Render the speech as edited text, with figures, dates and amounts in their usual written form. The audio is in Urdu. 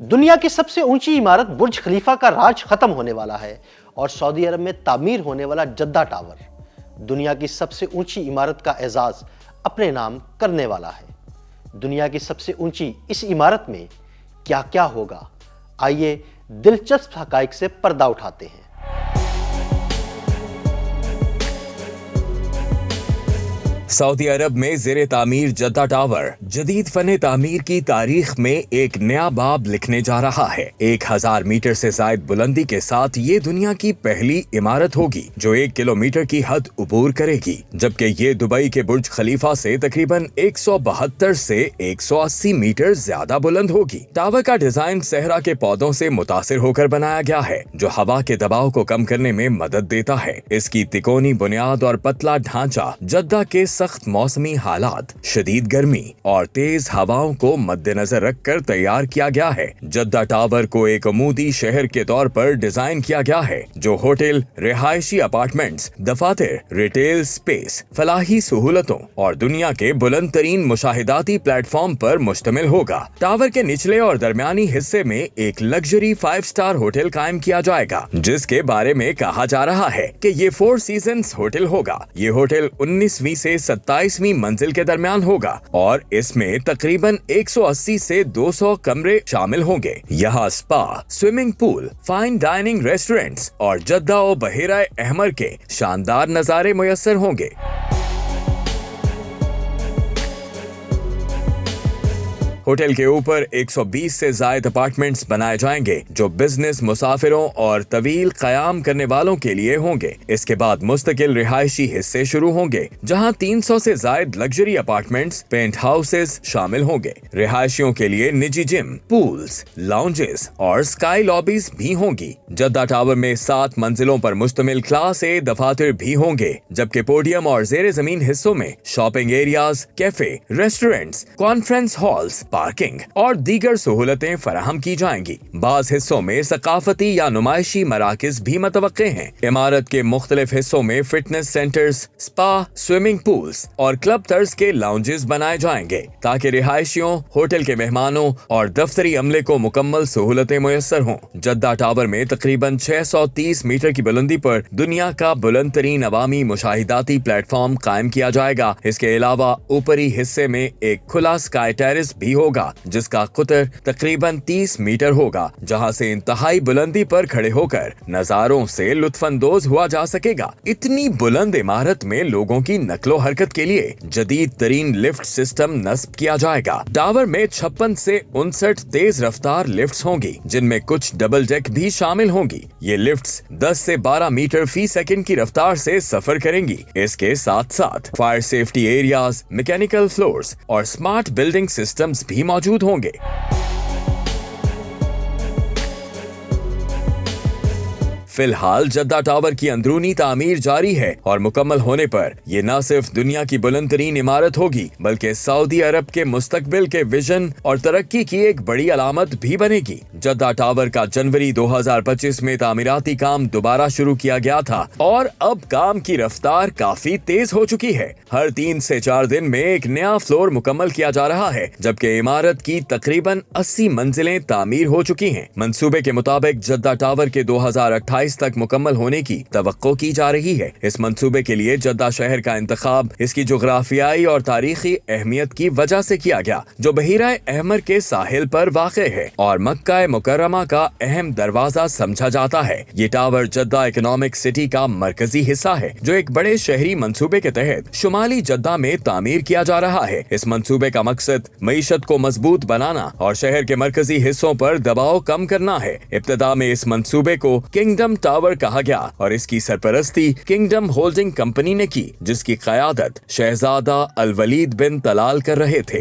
دنیا کی سب سے اونچی عمارت برج خلیفہ کا راج ختم ہونے والا ہے اور سعودی عرب میں تعمیر ہونے والا جدہ ٹاور دنیا کی سب سے اونچی عمارت کا اعزاز اپنے نام کرنے والا ہے۔ دنیا کی سب سے اونچی اس عمارت میں کیا کیا ہوگا؟ آئیے دلچسپ حقائق سے پردہ اٹھاتے ہیں۔ سعودی عرب میں زیر تعمیر جدہ ٹاور جدید فن تعمیر کی تاریخ میں ایک نیا باب لکھنے جا رہا ہے۔ 1000 میٹر سے زائد بلندی کے ساتھ یہ دنیا کی پہلی عمارت ہوگی جو 1 کلومیٹر کی حد عبور کرے گی، جبکہ یہ دبئی کے برج خلیفہ سے تقریباً 172 سے 180 میٹر زیادہ بلند ہوگی۔ ٹاور کا ڈیزائن صحرا کے پودوں سے متاثر ہو کر بنایا گیا ہے جو ہوا کے دباؤ کو کم کرنے میں مدد دیتا ہے۔ اس کی تکونی بنیاد اور پتلا ڈھانچہ جدہ کے سخت موسمی حالات، شدید گرمی اور تیز ہواؤں کو مد نظر رکھ کر تیار کیا گیا ہے۔ جدہ ٹاور کو ایک عمودی شہر کے طور پر ڈیزائن کیا گیا ہے جو ہوٹل، رہائشی اپارٹمنٹس، دفاتر، ریٹیل سپیس، فلاحی سہولتوں اور دنیا کے بلند ترین مشاہداتی پلیٹ فارم پر مشتمل ہوگا۔ ٹاور کے نچلے اور درمیانی حصے میں ایک لگژری 5 سٹار ہوٹل قائم کیا جائے گا جس کے بارے میں کہا جا رہا ہے کہ یہ 4 سیزنز ہوٹل ہوگا۔ یہ ہوٹل 19ویں سے 27ویں منزل کے درمیان ہوگا اور اس میں تقریباً 180 سے 200 کمرے شامل ہوں گے۔ یہاں spa, swimming pool, fine dining restaurants اور جدہ و بحیرہ احمر کے شاندار نظارے میسر ہوں گے۔ ہوٹل کے اوپر 120 سے زائد اپارٹمنٹس بنائے جائیں گے جو بزنس، مسافروں اور طویل قیام کرنے والوں کے لیے ہوں گے۔ اس کے بعد مستقل رہائشی حصے شروع ہوں گے جہاں 300 سے زائد لگژری اپارٹمنٹس، پینٹ ہاؤسز شامل ہوں گے۔ رہائشیوں کے لیے نجی جم، پولز، لاؤنجز اور سکائی لابیز بھی ہوں گی۔ جدہ ٹاور میں 7 منزلوں پر مشتمل کلاس A دفاتر بھی ہوں گے، جبکہ پوڈیم اور زیر زمین حصوں میں shopping areas, cafe, restaurants, conference halls, parking اور دیگر سہولتیں فراہم کی جائیں گی۔ بعض حصوں میں ثقافتی یا نمائشی مراکز بھی متوقع ہیں۔ عمارت کے مختلف حصوں میں فٹنس سینٹرز، سپا، سوئمنگ پولز اور کلب طرز کے لاؤنجز بنائے جائیں گے تاکہ رہائشیوں، ہوٹل کے مہمانوں اور دفتری عملے کو مکمل سہولتیں میسر ہوں۔ جدہ ٹاور میں تقریباً 630 میٹر کی بلندی پر دنیا کا بلند ترین عوامی مشاہداتی پلیٹ فارم قائم کیا جائے گا۔ اس کے علاوہ اوپری حصے میں ایک کھلا سکائی ٹیرس بھی ہوگا جس کا قطر تقریباً 30 میٹر ہوگا، جہاں سے انتہائی بلندی پر کھڑے ہو کر نظاروں سے لطف اندوز ہوا جا سکے گا۔ اتنی بلند عمارت میں لوگوں کی نقل و حرکت کے لیے جدید ترین لفٹ سسٹم نصب کیا جائے گا۔ ٹاور میں 56 سے 59 تیز رفتار لفٹس ہوں گی جن میں کچھ ڈبل ڈیک بھی شامل ہوں گی۔ یہ لفٹس 10 سے 12 میٹر فی سیکنڈ کی رفتار سے سفر کریں گی۔ اس کے ساتھ ساتھ fire safety areas, mechanical floors اور سمارٹ بلڈنگ سسٹمز بھی موجود ہوں گے۔ فی الحال جدہ ٹاور کی اندرونی تعمیر جاری ہے اور مکمل ہونے پر یہ نہ صرف دنیا کی بلند ترین عمارت ہوگی بلکہ سعودی عرب کے مستقبل کے ویژن اور ترقی کی ایک بڑی علامت بھی بنے گی۔ جدہ ٹاور کا جنوری 2025 میں تعمیراتی کام دوبارہ شروع کیا گیا تھا اور اب کام کی رفتار کافی تیز ہو چکی ہے۔ ہر 3 سے 4 دن میں ایک نیا فلور مکمل کیا جا رہا ہے، جبکہ عمارت کی تقریباً 80 منزلیں تعمیر ہو چکی ہیں۔ منصوبے کے مطابق جدہ ٹاور کے 2028 تک مکمل ہونے کی توقع کی جا رہی ہے۔ اس منصوبے کے لیے جدہ شہر کا انتخاب اس کی جغرافیائی اور تاریخی اہمیت کی وجہ سے کیا گیا، جو بحیرہ احمر کے ساحل پر واقع ہے اور مکہ مکرمہ کا اہم دروازہ سمجھا جاتا ہے۔ یہ ٹاور جدہ اکنامک سٹی کا مرکزی حصہ ہے جو ایک بڑے شہری منصوبے کے تحت شمالی جدہ میں تعمیر کیا جا رہا ہے۔ اس منصوبے کا مقصد معیشت کو مضبوط بنانا اور شہر کے مرکزی حصوں پر دباؤ کم کرنا ہے۔ ابتدا میں اس منصوبے کو کنگڈم ٹاور کہا گیا اور اس کی سرپرستی کنگڈم ہولڈنگ کمپنی نے کی جس کی قیادت شہزادہ الولید بن طلال کر رہے تھے۔